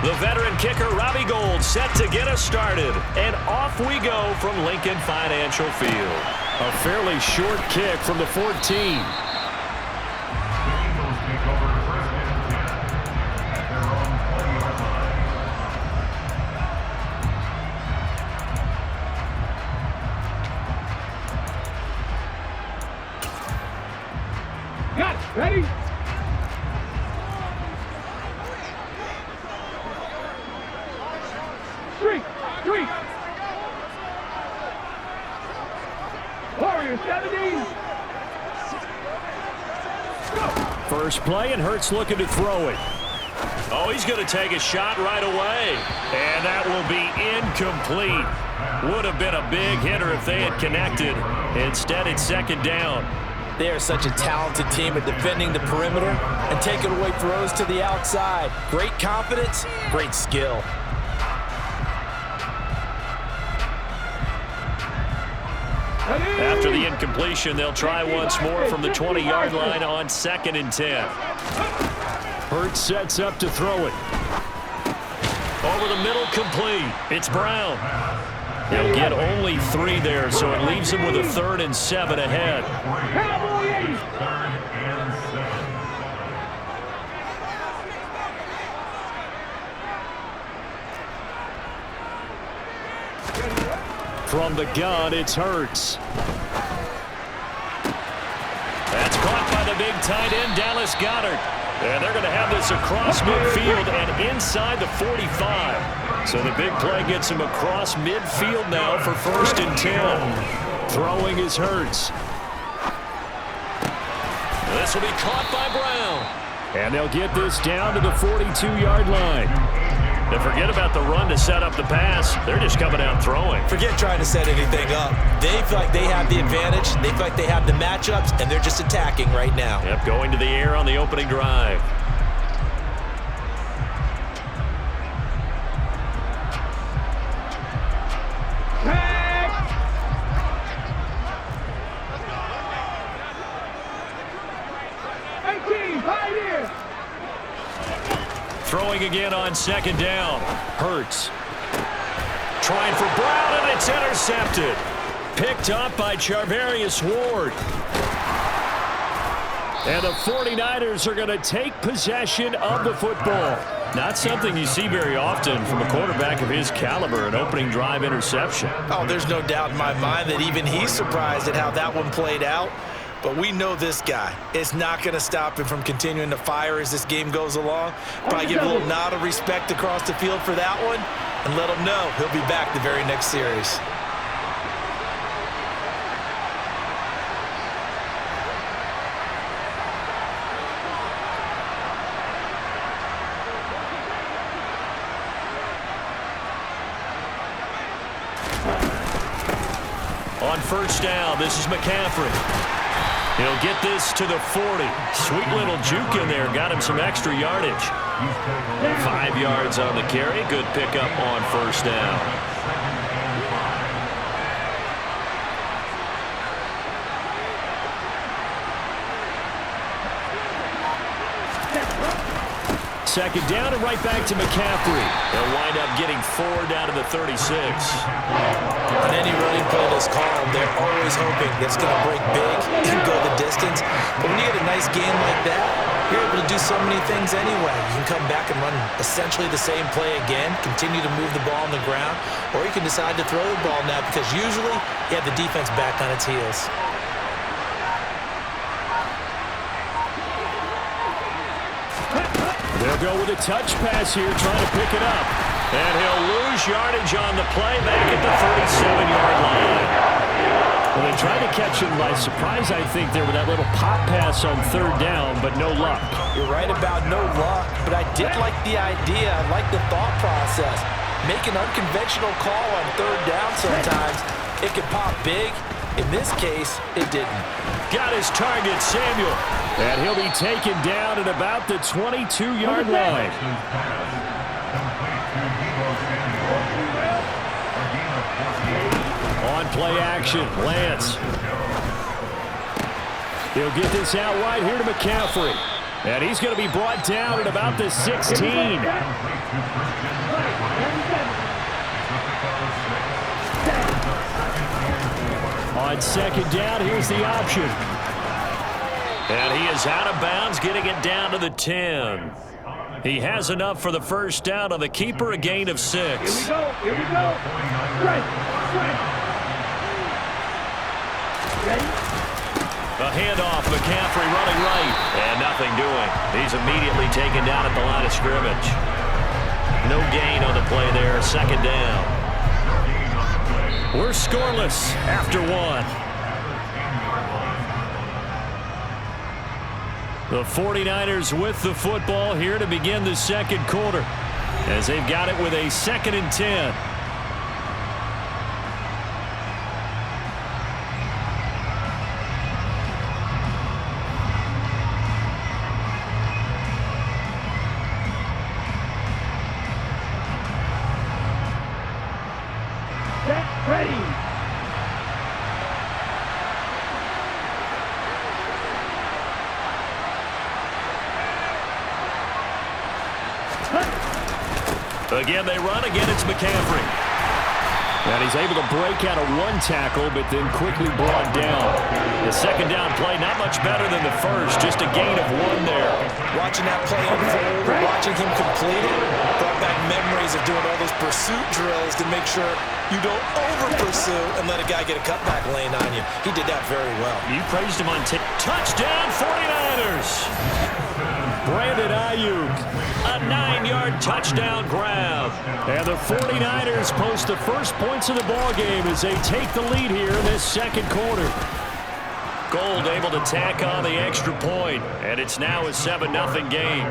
The veteran kicker, Robbie Gould, set to get us started. And off we go from Lincoln Financial Field. A fairly short kick from the 14. Got it. Ready? Three. Warrior 17. First play, and Hurts looking to throw it. Oh, he's going to take a shot right away. And that will be incomplete. Would have been a big hitter if they had connected. Instead, it's second down. They are such a talented team at defending the perimeter and taking away throws to the outside. Great confidence, great skill. After the incompletion, they'll try once more from the 20-yard line on 2nd and 10. Hurts sets up to throw it. Over the middle, complete. It's Brown. He'll get only 3 there, so it leaves him with a 3rd and 7 ahead. From the gun, it's Hurts. That's caught by the big tight end, Dallas Goedert. And they're going to have this across midfield and inside the 45. So the big play gets him across midfield now for 1st and 10. Throwing is Hurts. This will be caught by Brown. And they'll get this down to the 42-yard line. And forget about the run to set up the pass. They're just coming out throwing. Forget trying to set anything up. They feel like they have the advantage. They feel like they have the matchups, and they're just attacking right now. Yep, going to the air on the opening drive. Throwing again on 2nd down. Hurts. Trying for Brown, and it's intercepted. Picked up by Charvarius Ward. And the 49ers are going to take possession of the football. Not something you see very often from a quarterback of his caliber, an opening drive interception. Oh, there's no doubt in my mind that even he's surprised at how that one played out. But we know this guy. It's not going to stop him from continuing to fire as this game goes along. Probably give a little nod of respect across the field for that one and let him know he'll be back the very next series. On 1st down, this is McCaffrey. He'll get this to the 40. Sweet little juke in there. Got him some extra yardage. 5 yards on the carry. Good pickup on 1st down. Second down and right back to McCaffrey. They'll wind up getting 4 down to the 36. On any running play that's called, they're always hoping that's going to break big and go the distance. But when you get a nice game like that, you're able to do so many things anyway. You can come back and run essentially the same play again, continue to move the ball on the ground, or you can decide to throw the ball now because usually you have the defense back on its heels. They'll go with a touch pass here, trying to pick it up. And he'll lose yardage on the play back at the 37-yard line. Well, they tried to catch him by surprise, I think, there with that little pop pass on 3rd down, but no luck. You're right about no luck, but I did like the idea. I like the thought process. Make an unconventional call on 3rd down sometimes. It can pop big. In this case, it didn't. Got his target, Samuel. And he'll be taken down at about the 22-yard line. On play action, Lance. He'll get this out wide here to McCaffrey. And he's going to be brought down at about the 16. On second down, here's the option. And he is out of bounds, getting it down to the 10. He has enough for the first down on the keeper, a gain of 6. Here we go. Here we go. Right. Ready? A handoff, McCaffrey running right, and nothing doing. He's immediately taken down at the line of scrimmage. No gain on the play there, second down. We're scoreless after 1. The 49ers with the football here to begin the second quarter, as they've got it with a 2nd and 10. Set. Ready. Again, they run. Again, it's McCaffrey. And he's able to break out of 1 tackle, but then quickly brought down. The second down play, not much better than the first. Just a gain of 1 there. Watching that play unfold, watching him complete it, brought back memories of doing all those pursuit drills to make sure you don't over-pursue and let a guy get a cutback lane on you. He did that very well. You praised him on touchdown, 49ers. Brandon Ayuk, a 9-yard touchdown grab. and the 49ers post the first points of the ballgame as they take the lead here in this second quarter. Gold able to tack on the extra point, and it's now a 7-0 game.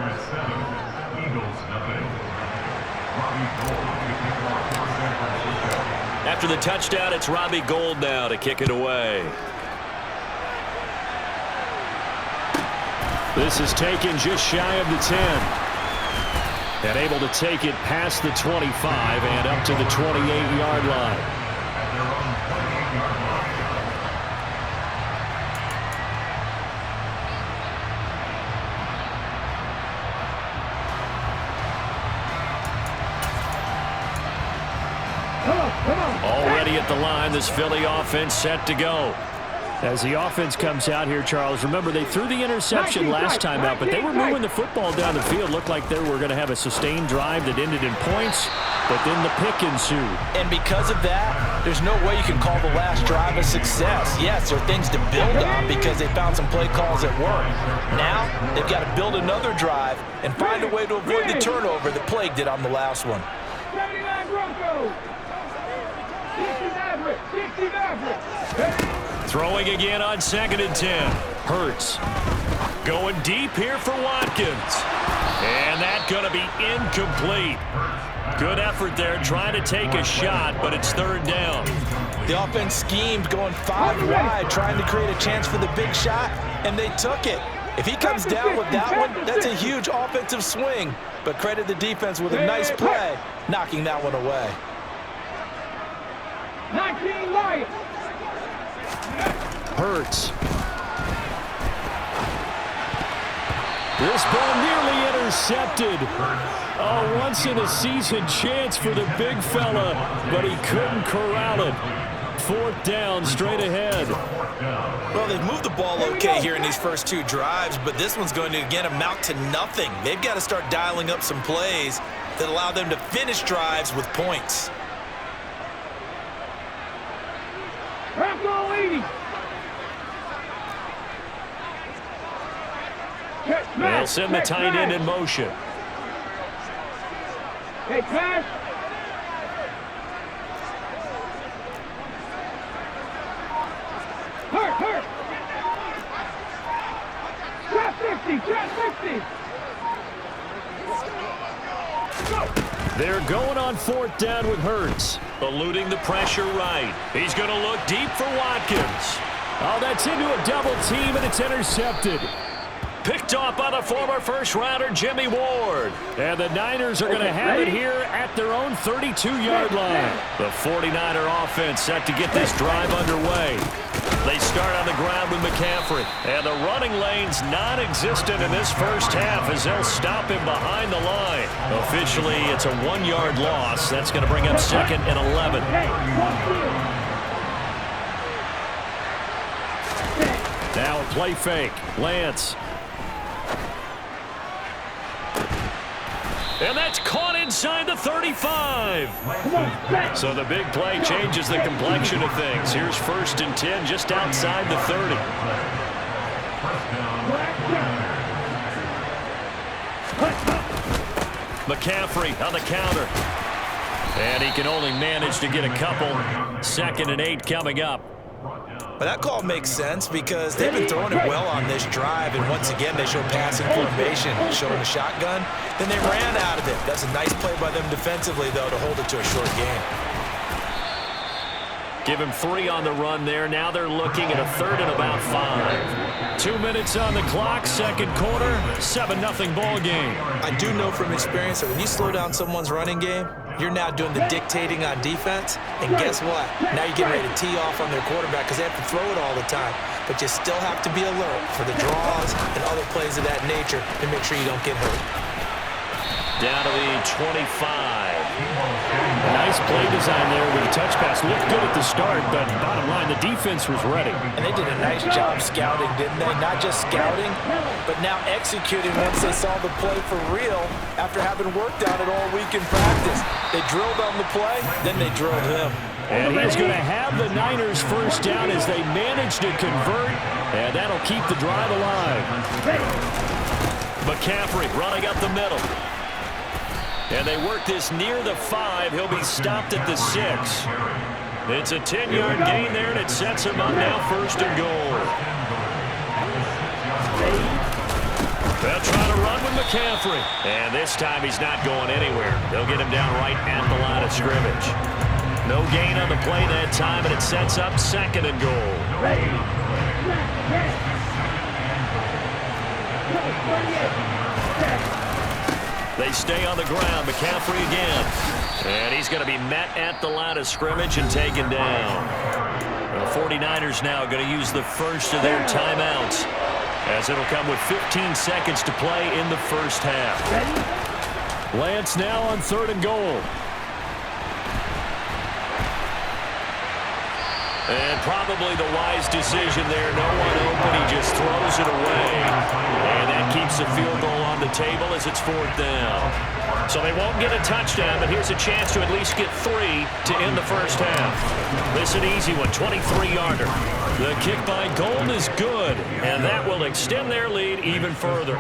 After the touchdown, it's Robbie Gould now to kick it away. This is taken just shy of the 10. And able to take it past the 25 and up to the 28-yard line. Come on. Already at the line, this Philly offense set to go. As the offense comes out here, Charles, remember they threw the interception last time out, but they were moving the football down the field. Looked like they were going to have a sustained drive that ended in points, but then the pick ensued. And because of that, there's no way you can call the last drive a success. Yes, there are things to build on because they found some play calls that work. Now, they've got to build another drive and find a way to avoid the turnover that plagued it on the last one. 79 Broncos. 60 Mavericks. Throwing again on 2nd and 10. Hurts. Going deep here for Watkins. And that's going to be incomplete. Good effort there trying to take a shot, but it's 3rd down. The offense schemed going 5 wide, trying to create a chance for the big shot, and they took it. If he comes down with that one, that's a huge offensive swing. But credit the defense with a nice play, knocking that one away. 19 Lions. Hurts. This ball nearly intercepted. A once-in-a-season chance for the big fella, but he couldn't corral it. 4th down, straight ahead. Well, they've moved the ball okay here in these first 2 drives, but this one's going to, again, amount to nothing. They've got to start dialing up some plays that allow them to finish drives with points. Bronco 80. They'll send the tight end in motion. Hey, pass. Hurt. Trap 50. They're going on 4th down with Hurts. Eluding the pressure right. He's going to look deep for Watkins. Oh, that's into a double team, and it's intercepted. Picked picked off by the former first-rounder Jimmy Ward. And the Niners are going to have it here at their own 32-yard line. The 49er offense set to get this drive underway. They start on the ground with McCaffrey. And the running lane's non-existent in this first half as they'll stop him behind the line. Officially, it's a 1-yard loss. That's going to bring up 2nd and 11. Now a play fake. Lance. And that's caught inside the 35. So the big play changes the complexion of things. Here's 1st and 10 just outside the 30. McCaffrey on the counter. And he can only manage to get a couple. 2nd and 8 coming up. But that call makes sense because they've been throwing it well on this drive, and once again they show passing formation, showing the shotgun. Then they ran out of it. That's a nice play by them defensively, though, to hold it to a short game. Give him 3 on the run there. Now they're looking at a 3rd and about 5. 2 minutes on the clock, 2nd quarter, 7-0 ball game. I do know from experience that when you slow down someone's running game, you're now doing the dictating on defense, and guess what? Now you're getting ready to tee off on their quarterback because they have to throw it all the time. But you still have to be alert for the draws and other plays of that nature to make sure you don't get hurt. Down to the 25. A nice play design there with a touch pass. Looked good at the start, but bottom line, the defense was ready. And they did a nice job scouting, didn't they? Not just scouting, but now executing once they saw the play for real after having worked on it all week in practice. They drilled on the play, then they drilled him. And he's going to have the Niners first down as they manage to convert, and that'll keep the drive alive. McCaffrey running up the middle. And they work this near the 5. He'll be stopped at the 6. It's a 10-yard gain there, and it sets him up now 1st and goal. They'll try to run with McCaffrey. And this time he's not going anywhere. They'll get him down right at the line of scrimmage. No gain on the play that time, and it sets up 2nd and goal. They stay on the ground. McCaffrey again. And he's going to be met at the line of scrimmage and taken down. The 49ers now going to use the first of their timeouts, as it'll come with 15 seconds to play in the first half. Lance now on 3rd and goal. And probably the wise decision there. No one open. He just throws it away. And that keeps the field goal on the table as it's 4th down. So they won't get a touchdown, but here's a chance to at least get 3 to end the first half. This is an easy one, 23-yarder. The kick by Gold is good, and that will extend their lead even further.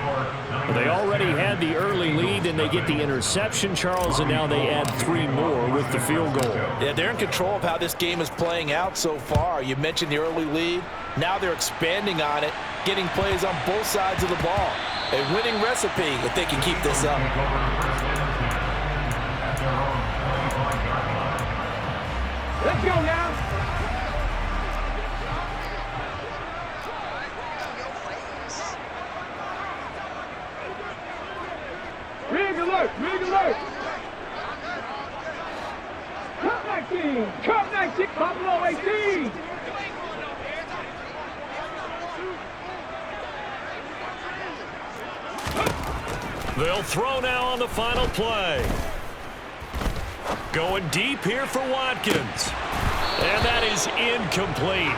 They already had the early lead, and they get the interception, Charles, and now they add 3 more with the field goal. Yeah, they're in control of how this game is playing out so far. You mentioned the early lead. Now they're expanding on it, getting plays on both sides of the ball. A winning recipe if they can keep this up. Let's go now. Rig alert, rig alert. Cup 19, Cup 19, Buffalo 18. They'll throw now on the final play. Going deep here for Watkins. And that is incomplete.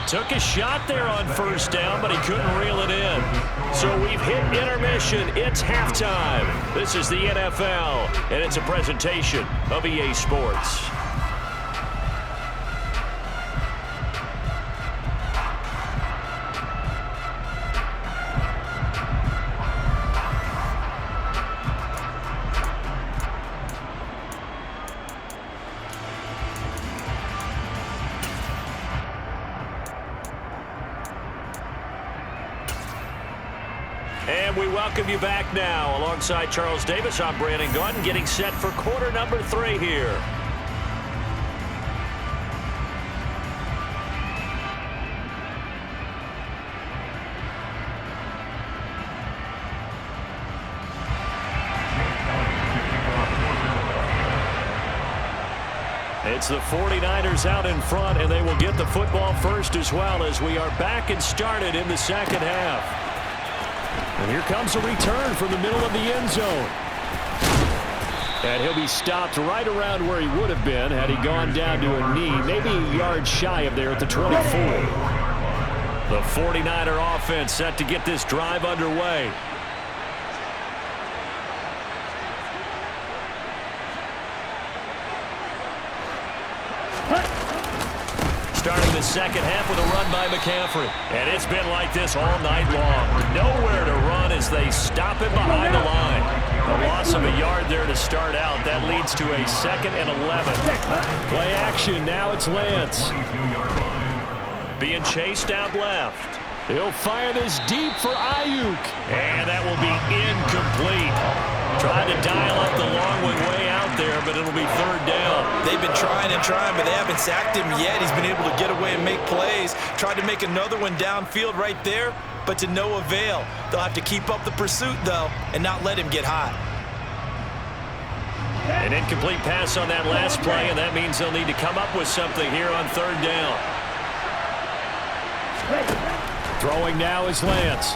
Took a shot there on 1st down, but he couldn't reel it in. So we've hit intermission. It's halftime. This is the NFL, and it's a presentation of EA Sports. And we welcome you back now. Alongside Charles Davis, I'm Brandon Gordon, getting set for quarter number 3 here. It's the 49ers out in front, and they will get the football first as well as we are back and started in the second half. And here comes a return from the middle of the end zone. And he'll be stopped right around where he would have been had he gone down to a knee, maybe a yard shy of there at the 24. The 49er offense set to get this drive underway. Starting the second half with a run by McCaffrey. And it's been like this all night long. Nowhere to run as they stop him behind the line. A loss of a yard there to start out. That leads to a 2nd and 11. Play action. Now it's Lance. Being chased out left. He'll fire this deep for Ayuk. And that will be incomplete. Tried to dial up the long one way out there, but it'll be 3rd down. They've been trying and trying, but they haven't sacked him yet. He's been able to get away and make plays. Tried to make another one downfield right there, but to no avail. They'll have to keep up the pursuit, though, and not let him get hot. An incomplete pass on that last play, and that means they'll need to come up with something here on 3rd down. Throwing now is Lance.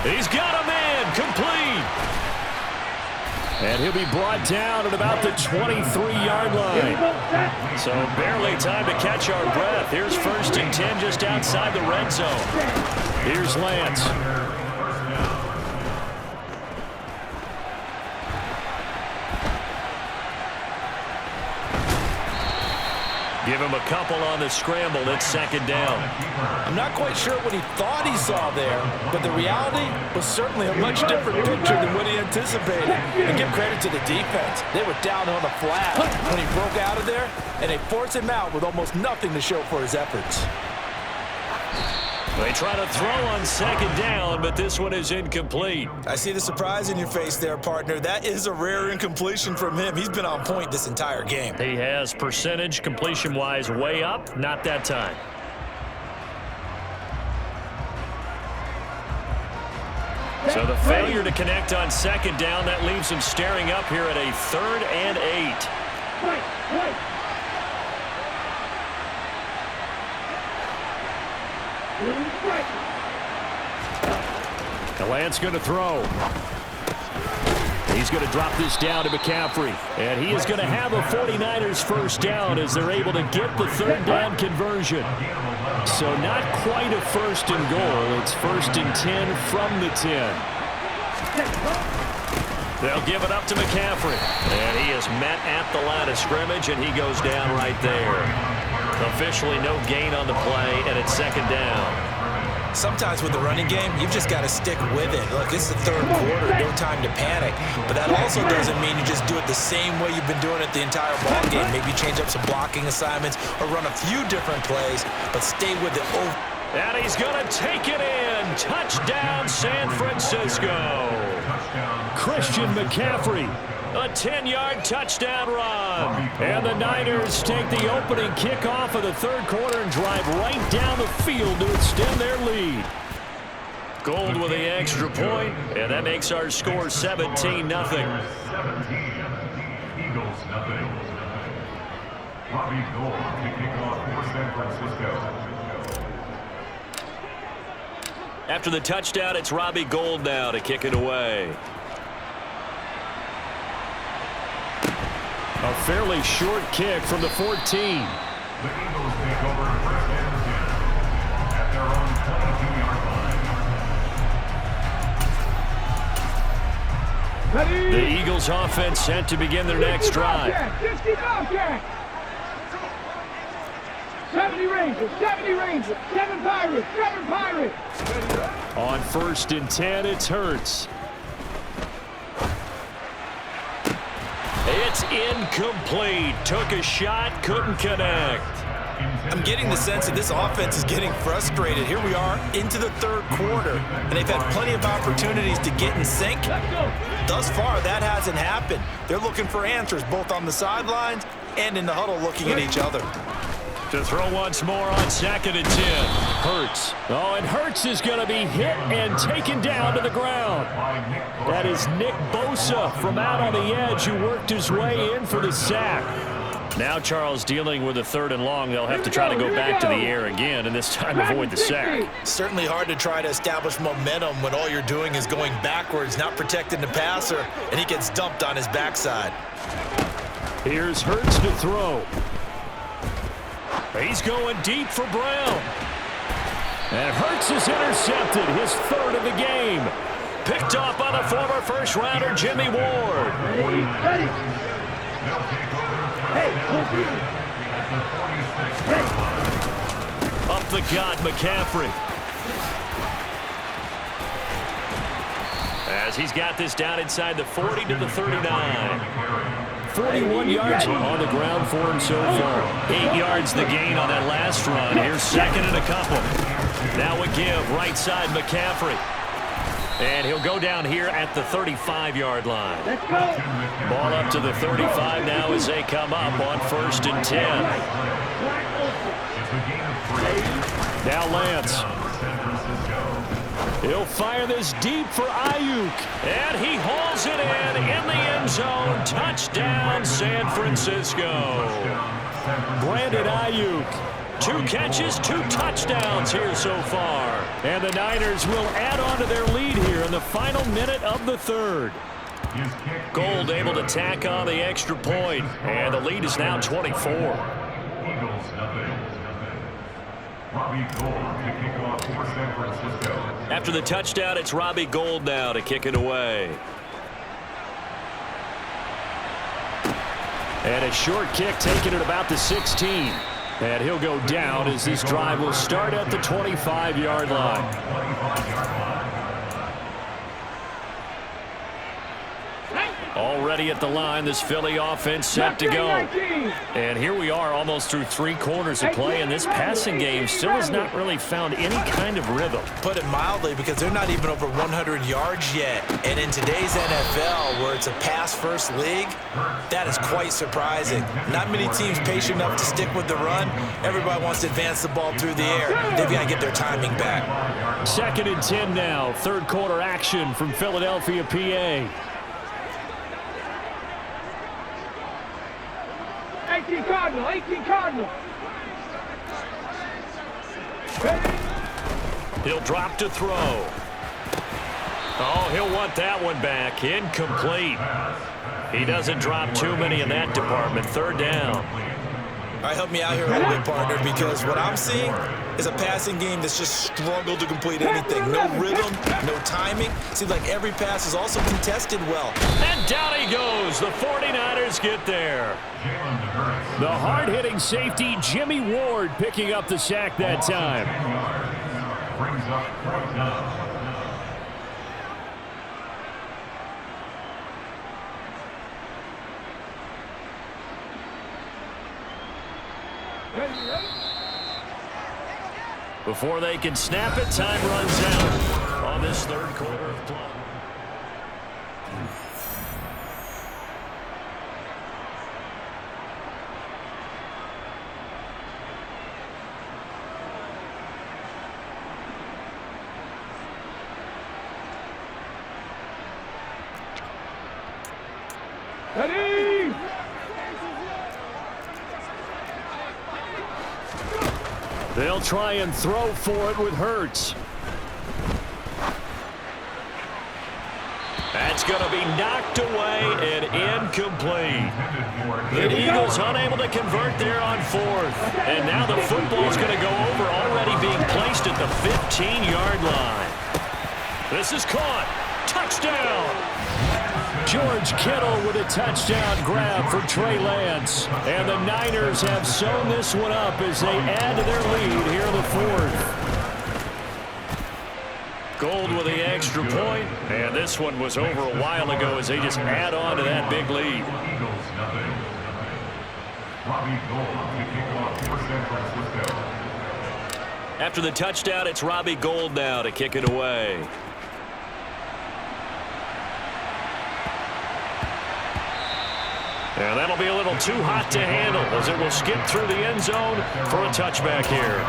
He's got a man, complete. And he'll be brought down at about the 23-yard line. So barely time to catch our breath. Here's 1st and 10 just outside the red zone. Here's Lance. Give him a couple on the scramble. It's 2nd down. I'm not quite sure what he thought he saw there, but the reality was certainly a much different picture than what he anticipated. And give credit to the defense. They were down on the flat when he broke out of there, and they forced him out with almost nothing to show for his efforts. They try to throw on 2nd down, but this one is incomplete. I see the surprise in your face there, partner. That is a rare incompletion from him. He's been on point this entire game. He has percentage completion-wise way up, not that time. So the failure to connect on 2nd down, that leaves him staring up here at a 3rd and 8. The Lance going to throw. He's going to drop this down to McCaffrey. And he is going to have a 49ers 1st down as they're able to get the 3rd down conversion. So not quite a 1st and goal. It's 1st and 10 from the 10. They'll give it up to McCaffrey. And he is met at the line of scrimmage, and he goes down right there. Officially no gain on the play, and it's 2nd down. Sometimes with the running game, you've just got to stick with it. Look, it's the 3rd quarter, no time to panic. But that also doesn't mean you just do it the same way you've been doing it the entire ball game. Maybe change up some blocking assignments or run a few different plays, but stay with it. And he's going to take it in. Touchdown, San Francisco. Christian McCaffrey. A 10-yard touchdown run. And the Niners take the opening kickoff of the 3rd quarter and drive right down the field to extend their lead. Gold with the extra point, and that makes our score 17-0. 17, Eagles nothing. Robbie Gould to kick off for San Francisco. After the touchdown, it's Robbie Gould now to kick it away. A fairly short kick from the 14. The Eagles take over 1st and 10 at their own 22-yard line. The Eagles offense set to begin their next drive. 70 Rangers, 7 Pirates, 7 Pirates. On 1st and 10, it's Hurts. It's incomplete. Took a shot, couldn't connect. I'm getting the sense that this offense is getting frustrated. Here we are into the 3rd quarter, and they've had plenty of opportunities to get in sync. Thus far, that hasn't happened. They're looking for answers both on the sidelines and in the huddle looking at each other. To throw once more on 2nd and 10. Hurts. Oh, and Hurts is going to be hit and taken down to the ground. That is Nick Bosa from out on the edge who worked his way in for the sack. Now Charles dealing with a 3rd and long. They'll have to try to go back to the air again and this time avoid the sack. Certainly hard to try to establish momentum when all you're doing is going backwards, not protecting the passer, and he gets dumped on his backside. Here's Hurts to throw. He's going deep for Brown. And Hurts is intercepted, his 3rd of the game. Picked off by the former first-rounder Jimmy Ward. Up the gut, McCaffrey. As he's got this down inside the 40 to the 39. 41 yards on the ground for him so far. 8 yards the gain on that last run. Here's 2nd and a couple. Now a give, right side McCaffrey. And he'll go down here at the 35-yard line. Let's go. Ball up to the 35 now as they come up on 1st and 10. Now Lance. He'll fire this deep for Ayuk. And he hauls it in the end zone. Touchdown, San Francisco. Brandon Ayuk. 2 catches, 2 touchdowns here so far. And the Niners will add on to their lead here in the final minute of the 3rd. Gold able to tack on the extra point, and the lead is now 24. After the touchdown, it's Robbie Gould now to kick it away. And a short kick taken at about the 16. And he'll go down as this drive will start at the 25-yard line. Already at the line, this Philly offense set to go. And here we are almost through 3 quarters of play, and this passing game still has not really found any kind of rhythm. Put it mildly, because they're not even over 100 yards yet. And in today's NFL, where it's a pass-first league, that is quite surprising. Not many teams patient enough to stick with the run. Everybody wants to advance the ball through the air. They've got to get their timing back. 2nd and 10 now. 3rd quarter action from Philadelphia, PA. 18 Cardinal, 18 Cardinal. He'll drop to throw. Oh, he'll want that one back. Incomplete. He doesn't drop too many in that department. 3rd down. All right, help me out here a little bit, partner, because what I'm seeing is a passing game that's just struggled to complete anything. No rhythm, no timing. Seems like every pass is also contested well. And down he goes. The 49ers get there. The hard-hitting safety, Jimmy Ward, picking up the sack that time. Brings up 4th down. Before they can snap it, time runs out on this 3rd quarter of play. Ready? They'll try and throw for it with Hurts. That's going to be knocked away and incomplete. The Eagles unable to convert there on 4th. And now the football's going to go over, already being placed at the 15-yard line. This is caught. Touchdown! George Kittle with a touchdown grab for Trey Lance. And the Niners have sewn this one up as they add to their lead here in the 4th. Gold with the extra point, and this one was over a while ago as they just add on to that big lead. After the touchdown, it's Robbie Gould now to kick it away. And that'll be a little too hot to handle as it will skip through the end zone for a touchback here.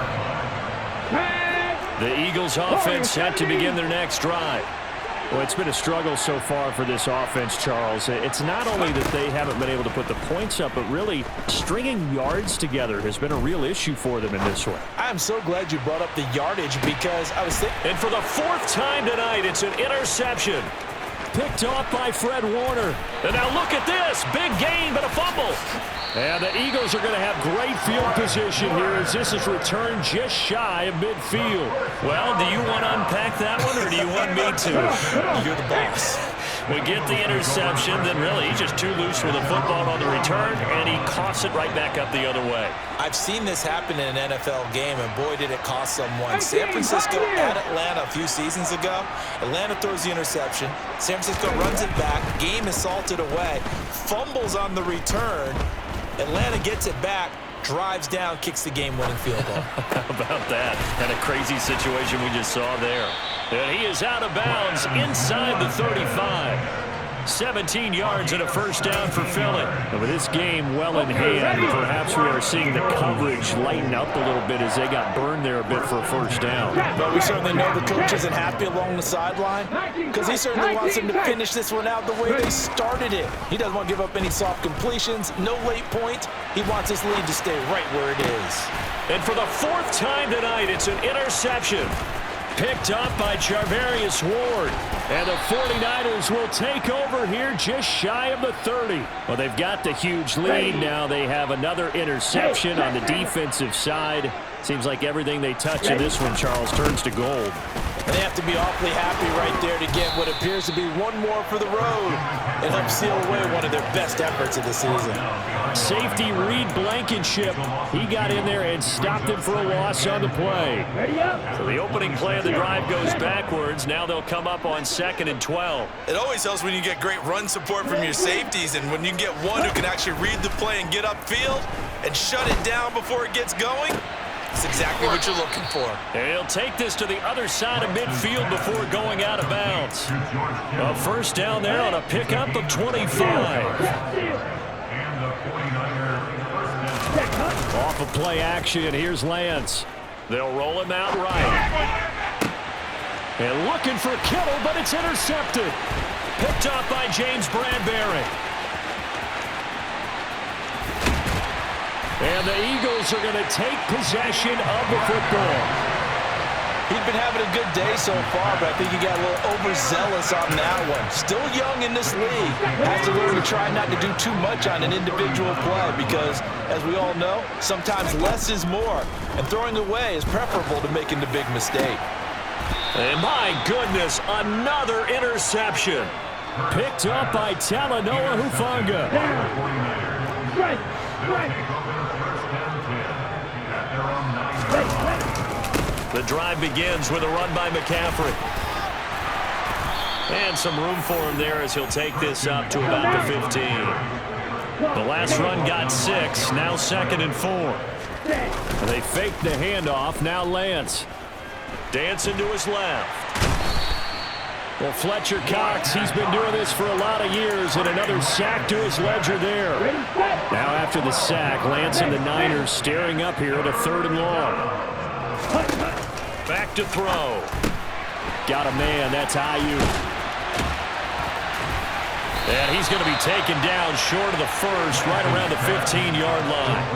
The Eagles offense set to begin their next drive. Well, it's been a struggle so far for this offense, Charles. It's not only that they haven't been able to put the points up, but really stringing yards together has been a real issue for them in this one. I'm so glad you brought up the yardage because I was thinking. And for the fourth time tonight, it's an interception. Picked off by Fred Warner. And now look at this. Big gain, but a fumble. And the Eagles are going to have great field position here as this is returned just shy of midfield. Well, do you want to unpack that one, or do you want me to? You're the boss. We get the interception, then really he's just too loose with the football on the return, and he coughs it right back up the other way. I've seen this happen in an NFL game, and boy, did it cost someone. San Francisco at Atlanta a few seasons ago. Atlanta throws the interception. San Francisco runs it back. Game is salted away. Fumbles on the return. Atlanta gets it back, drives down, kicks the game-winning field goal. How about that? And a crazy situation we just saw there. And he is out of bounds inside the 35. 17 yards and a first down for Philly. And with this game well in hand, perhaps we are seeing the coverage lighten up a little bit as they got burned there a bit for a first down. But we certainly know the coach isn't happy along the sideline because he certainly wants them to finish this one out the way they started it. He doesn't want to give up any soft completions, no late points. He wants his lead to stay right where it is. And for the fourth time tonight, it's an interception. Picked up by Charvarius Ward. And the 49ers will take over here just shy of the 30. Well, they've got the huge lead. Now they have another interception on the defensive side. Seems like everything they touch in this one, Charles, turns to gold. And they have to be awfully happy right there to get what appears to be one more for the road and help seal away one of their best efforts of the season. Safety Reed Blankenship. He got in there and stopped him for a loss on the play. So the opening play of the drive goes backwards. Now they'll come up on 2nd and 12. It always helps when you get great run support from your safeties, and when you get one who can actually read the play and get upfield and shut it down before it gets going. That's exactly what you're looking for. And he'll take this to the other side of midfield before going out of bounds. A first down there on a pickup of 25. Off of play action, here's Lance. They'll roll him out right. And looking for Kittle, but it's intercepted. Picked up by James Bradbury. And the Eagles are going to take possession of the football. He's been having a good day so far, but I think he got a little overzealous on that one. Still young in this league. Has to learn to try not to do too much on an individual play because, as we all know, sometimes less is more. And throwing away is preferable to making the big mistake. And my goodness, another interception. Picked up by Talanoa Hufanga. The drive begins with a run by McCaffrey. And some room for him there as he'll take this up to about the 15. The last run got 6, now 2nd and 4. They faked the handoff, now Lance. Dancing to his left. Well, Fletcher Cox, he's been doing this for a lot of years, and another sack to his ledger there. Now after the sack, Lance and the Niners staring up here at a 3rd and long. Back to throw. Got a man, that's Ayuk. And he's going to be taken down short of the first, right around the 15-yard line.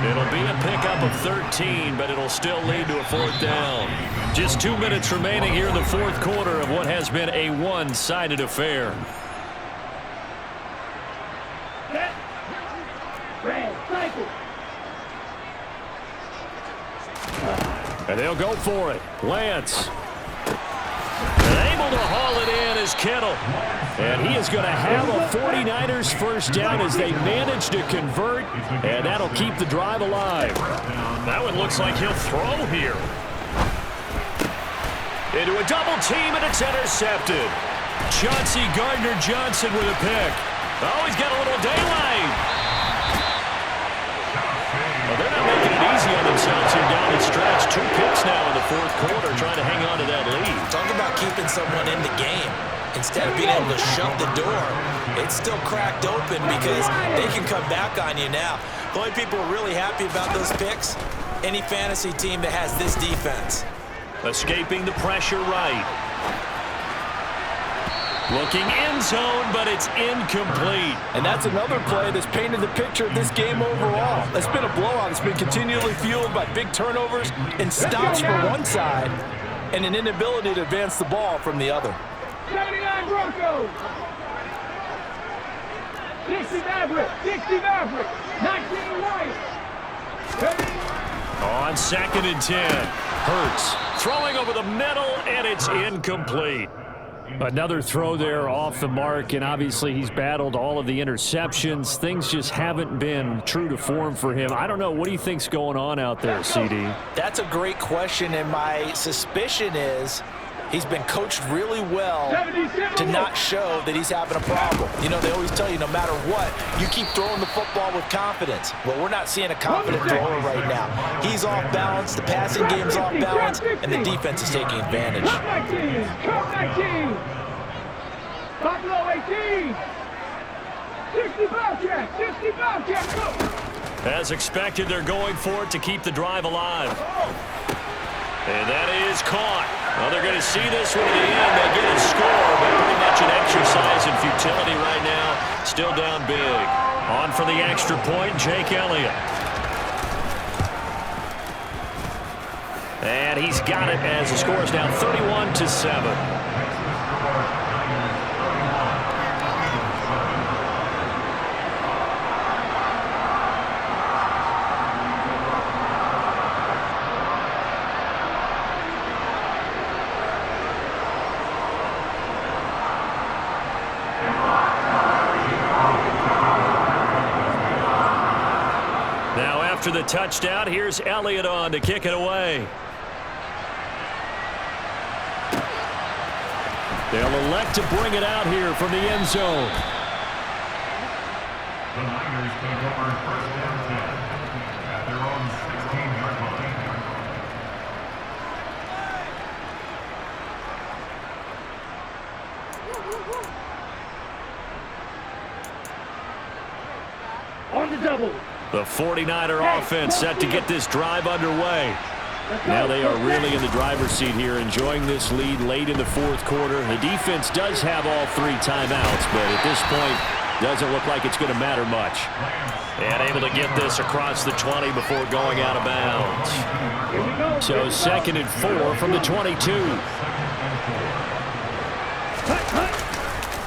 It'll be a pickup of 13, but it'll still lead to a 4th down. Just 2 minutes remaining here in the 4th quarter of what has been a one-sided affair. And they'll go for it. Lance. And able to haul it in is Kittle. And he is going to have a 49ers first down as they manage to convert, and that'll keep the drive alive. That one looks like he'll throw here. Into a double team, and it's intercepted. Chauncey Gardner-Johnson with a pick. Oh, he's got a little daylight. Well, they're not making it easy on themselves here down the stretch. 2 picks now in the 4th quarter, trying to hang on to that lead. Talk about keeping someone in the game. Instead of being able to shut the door, it's still cracked open because they can come back on you now. The only people who are really happy about those picks, any fantasy team that has this defense. Escaping the pressure right. Looking end zone, but it's incomplete. And that's another play that's painted the picture of this game overall. It's been a blowout. It's been continually fueled by big turnovers and stops from one side and an inability to advance the ball from the other. 79 Broncos. 60 Maverick. 60 Maverick. 19 White. On 2nd and 10. Hurts throwing over the middle, and it's incomplete. Another throw there off the mark, and obviously he's battled all of the interceptions. Things just haven't been true to form for him. I don't know. What do you think's going on out there, CD? That's a great question, and my suspicion is he's been coached really well to not show that he's having a problem. You know, they always tell you no matter what, you keep throwing the football with confidence. Well, we're not seeing a confident thrower right now. He's off balance, the passing game's off balance, and the defense is taking advantage. Cup 19. Cup 19. Buffalo 18. 60 Bobcat. 60 Bobcat. Go. As expected, they're going for it to keep the drive alive. And that is caught. Well, they're going to see this one at the end. They get a score, but pretty much an exercise in futility right now. Still down big. On for the extra point, Jake Elliott. And he's got it as the score is now 31-7. After the touchdown, here's Elliott on to kick it away. They'll elect to bring it out here from the end zone. The Niners take over 1st and 10 at their own 16-yard line. On the double. The 49er offense set to get this drive underway. Now they are really in the driver's seat here, enjoying this lead late in the 4th quarter. The defense does have all 3 timeouts, but at this point, doesn't look like it's going to matter much. And able to get this across the 20 before going out of bounds. So 2nd and 4 from the 22.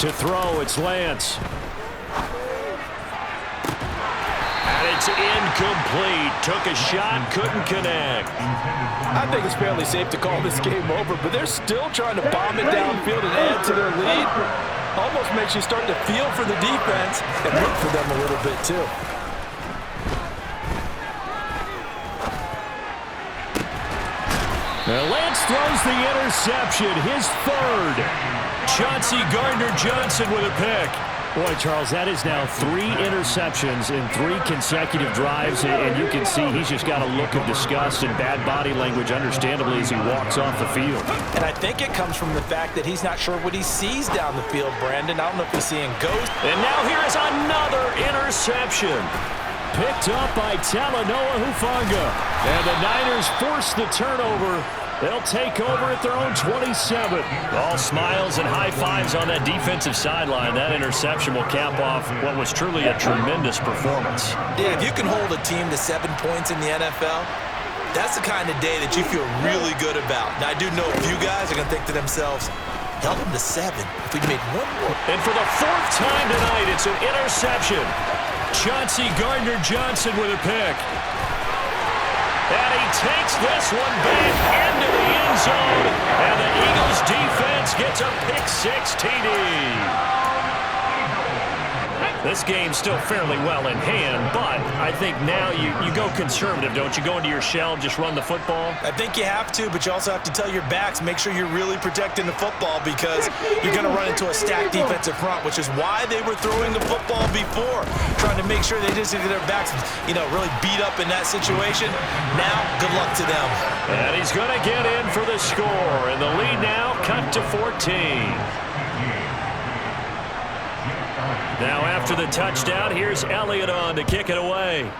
To throw, it's Lance. It's incomplete. Took a shot, couldn't connect. I think it's fairly safe to call this game over, but they're still trying to bomb it downfield and add to their lead. Almost makes you start to feel for the defense and root for them a little bit too. Now Lance throws the interception, his 3rd. Chauncey Gardner-Johnson with a pick. Boy, Charles, that is now 3 interceptions in 3 consecutive drives, and you can see he's just got a look of disgust and bad body language, understandably, as he walks off the field. And I think it comes from the fact that he's not sure what he sees down the field, Brandon. I don't know if he's seeing ghosts. And now here is another interception. Picked up by Talanoa Hufanga. And the Niners force the turnover. They'll take over at their own 27. All smiles and high fives on that defensive sideline. That interception will cap off what was truly a tremendous performance. Yeah, if you can hold a team to 7 points in the NFL, that's the kind of day that you feel really good about. Now, I do know a few guys are going to think to themselves, held them to 7 if we made 1 more. And for the 4th time tonight, it's an interception. Chauncey Gardner-Johnson with a pick. And he takes this one back into the end zone. And the Eagles defense gets a pick-6 TD. This game's still fairly well in hand, but I think now you go conservative, don't you? Go into your shell and just run the football? I think you have to, but you also have to tell your backs, make sure you're really protecting the football because you're going to run into a stacked defensive front, which is why they were throwing the football before, trying to make sure they just get their backs, really beat up in that situation. Now, good luck to them. And he's going to get in for the score, and the lead now cut to 14. Now after the touchdown, here's Elliott on to kick it away.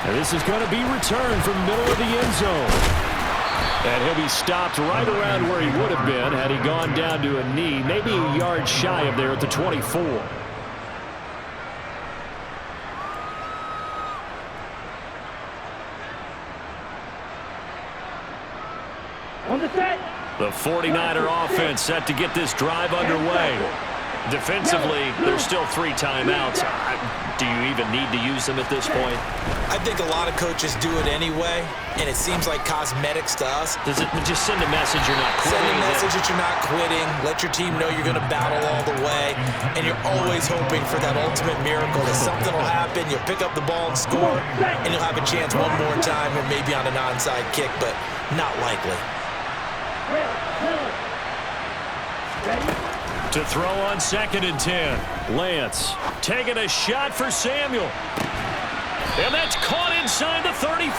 And this is going to be returned from the middle of the end zone. And he'll be stopped right around where he would have been had he gone down to a knee, maybe a yard shy of there at the 24. On the set. The 49er offense set to get this drive underway. Defensively, there's still 3 timeouts. Do you even need to use them at this point? I think a lot of coaches do it anyway, and it seems like cosmetics to us. Does it just send a message you're not quitting? Send a message that you're not quitting. Let your team know you're going to battle all the way, and you're always hoping for that ultimate miracle that something will happen, you'll pick up the ball and score, and you'll have a chance one more time or maybe on an onside kick, but not likely. To throw on 2nd and 10. Lance Taking a shot for Samuel. And that's caught inside the 35.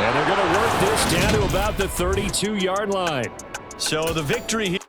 And they're going to work this down to about the 32-yard line. So the victory here.